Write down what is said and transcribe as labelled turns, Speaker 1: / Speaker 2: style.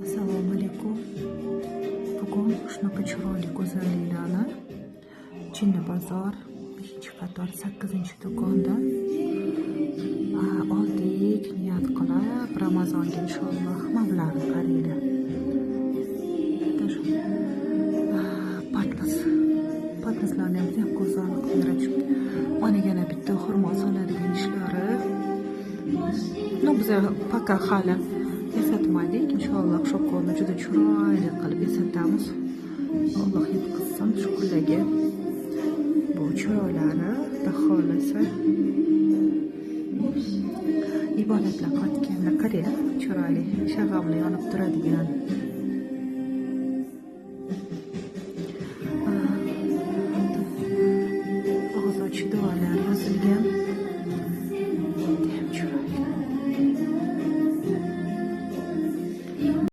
Speaker 1: Assalomu alaykum. Bugun shunaqa chiroyli go'zalliklarni Chinni bozor 5-qator 8-do'konda oldik. Niyat qilib Ramazonga inshaalloh mablag'ni qaranglar. Patlaslarni ham juda go'zal qilib yaratishdi. Mana yana bitta xurmo soladigan ishlari. Biz пока hali esatmadik. Inshaalloh shu qo'lni juda chiroyli qilib esatamiz. Alloh yetkazsin shu kunlarga. Bu chiroylari xohlasa ibodatlar qotganda qarang, chiroyli shag'amli yonib turadigan